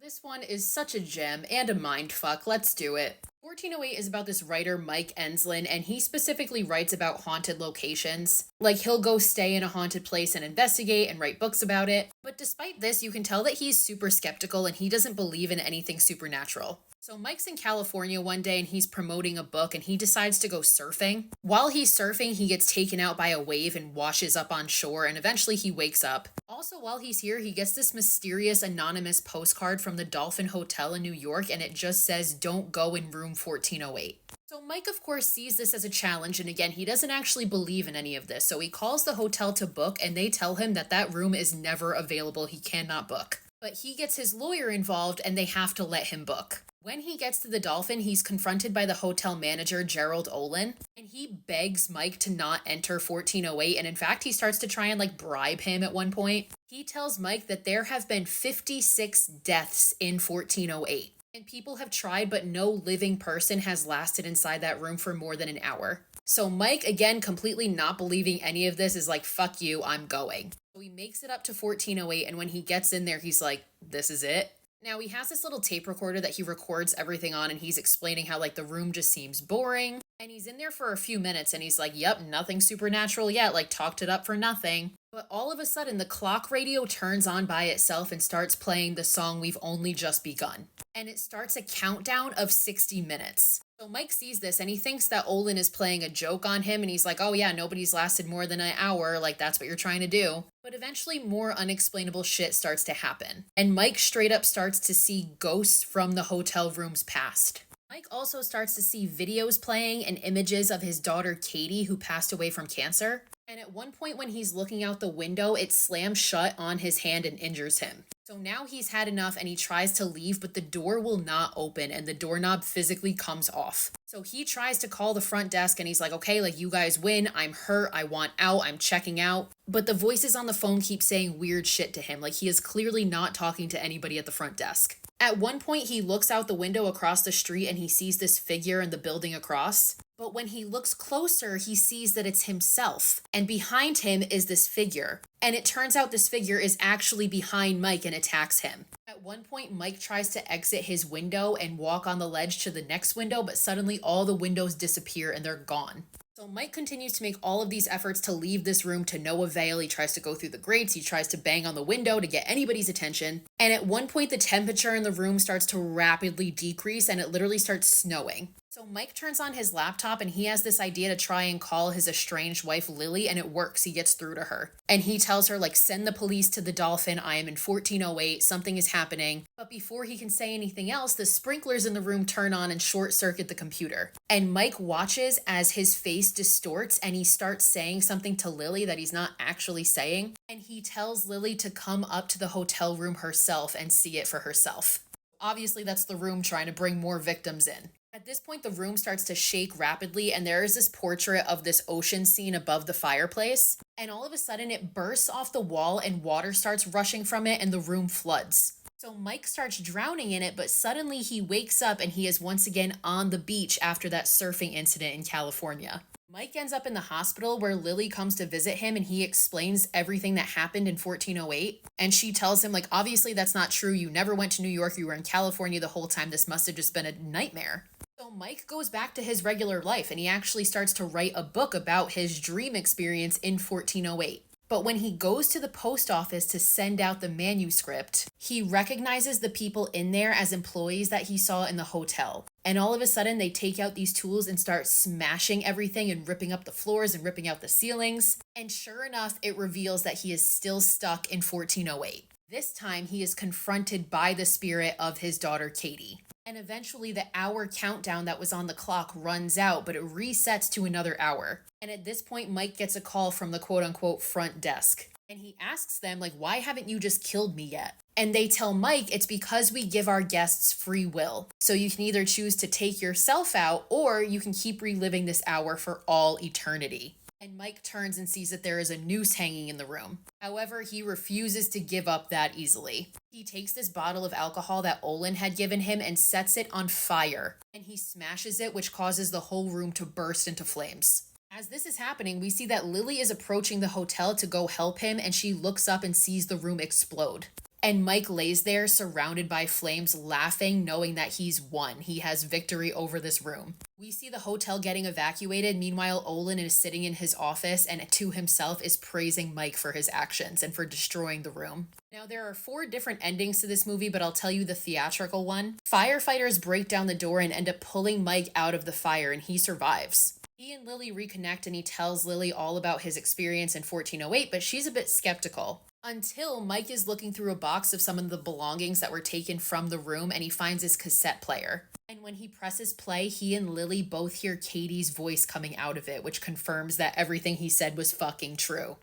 This one is such a gem and a mindfuck. Let's do it. 1408 is about this writer, Mike Enslin, and he specifically writes about haunted locations. Like, he'll go stay in a haunted place and investigate and write books about it. But despite this, you can tell that he's super skeptical and he doesn't believe in anything supernatural. So Mike's in California one day and he's promoting a book and he decides to go surfing. While he's surfing, he gets taken out by a wave and washes up on shore, and eventually he wakes up. Also, while he's here, he gets this mysterious anonymous postcard from the Dolphin Hotel in New York, and it just says, "Don't go in room 1408." So Mike, of course, sees this as a challenge, and again, he doesn't actually believe in any of this. So he calls the hotel to book, and they tell him that that room is never available. He cannot book. But he gets his lawyer involved, and they have to let him book. When he gets to the Dolphin, he's confronted by the hotel manager, Gerald Olin, and he begs Mike to not enter 1408, and in fact, he starts to try and bribe him at one point. He tells Mike that there have been 56 deaths in 1408, and people have tried, but no living person has lasted inside that room for more than an hour. So Mike, again, completely not believing any of this, is like, fuck you, I'm going. So he makes it up to 1408, and when he gets in there, he's like, this is it? Now, he has this little tape recorder that he records everything on, and he's explaining how, the room just seems boring. And he's in there for a few minutes, and he's like, yep, nothing supernatural yet, talked it up for nothing. But all of a sudden, the clock radio turns on by itself and starts playing the song We've Only Just Begun. And it starts a countdown of 60 minutes. So Mike sees this, and he thinks that Olin is playing a joke on him, and he's like, oh yeah, nobody's lasted more than an hour, that's what you're trying to do. But eventually more unexplainable shit starts to happen. And Mike straight up starts to see ghosts from the hotel room's past. Mike also starts to see videos playing and images of his daughter Katie, who passed away from cancer. And at one point when he's looking out the window, it slams shut on his hand and injures him. So now he's had enough and he tries to leave, but the door will not open and the doorknob physically comes off. So he tries to call the front desk and he's like, okay, you guys win. I'm hurt. I want out. I'm checking out. But the voices on the phone keep saying weird shit to him. He is clearly not talking to anybody at the front desk. At one point, he looks out the window across the street and he sees this figure in the building across. But when he looks closer, he sees that it's himself. And behind him is this figure. And it turns out this figure is actually behind Mike and attacks him. At one point, Mike tries to exit his window and walk on the ledge to the next window, but suddenly all the windows disappear and they're gone. So Mike continues to make all of these efforts to leave this room to no avail. He tries to go through the grates. He tries to bang on the window to get anybody's attention. And at one point, the temperature in the room starts to rapidly decrease and it literally starts snowing. So Mike turns on his laptop and he has this idea to try and call his estranged wife, Lily, and it works. He gets through to her. And he tells her, send the police to the Dolphin. I am in 1408. Something is happening. But before he can say anything else, the sprinklers in the room turn on and short circuit the computer. And Mike watches as his face distorts and he starts saying something to Lily that he's not actually saying. And he tells Lily to come up to the hotel room herself and see it for herself. Obviously, that's the room trying to bring more victims in. At this point, the room starts to shake rapidly, and there is this portrait of this ocean scene above the fireplace. And all of a sudden, it bursts off the wall, and water starts rushing from it, and the room floods. So Mike starts drowning in it, but suddenly he wakes up, and he is once again on the beach after that surfing incident in California. Mike ends up in the hospital where Lily comes to visit him and he explains everything that happened in 1408. And she tells him, obviously that's not true. You never went to New York. You were in California the whole time. This must have just been a nightmare. So Mike goes back to his regular life and he actually starts to write a book about his dream experience in 1408. But when he goes to the post office to send out the manuscript, he recognizes the people in there as employees that he saw in the hotel. And all of a sudden, they take out these tools and start smashing everything and ripping up the floors and ripping out the ceilings. And sure enough, it reveals that he is still stuck in 1408. This time, he is confronted by the spirit of his daughter, Katie. And eventually, the hour countdown that was on the clock runs out, but it resets to another hour. And at this point, Mike gets a call from the quote-unquote front desk. And he asks them, why haven't you just killed me yet? And they tell Mike it's because we give our guests free will. So you can either choose to take yourself out or you can keep reliving this hour for all eternity. And Mike turns and sees that there is a noose hanging in the room. However, he refuses to give up that easily. He takes this bottle of alcohol that Olin had given him and sets it on fire. And he smashes it, which causes the whole room to burst into flames. As this is happening, we see that Lily is approaching the hotel to go help him and she looks up and sees the room explode. And Mike lays there surrounded by flames, laughing, knowing that he's won. He has victory over this room. We see the hotel getting evacuated. Meanwhile, Olin is sitting in his office and to himself is praising Mike for his actions and for destroying the room. Now, there are 4 different endings to this movie, but I'll tell you the theatrical one. Firefighters break down the door and end up pulling Mike out of the fire, and he survives. He and Lily reconnect, and he tells Lily all about his experience in 1408, but she's a bit skeptical. Until Mike is looking through a box of some of the belongings that were taken from the room, and he finds his cassette player. And when he presses play, he and Lily both hear Katie's voice coming out of it, which confirms that everything he said was fucking true.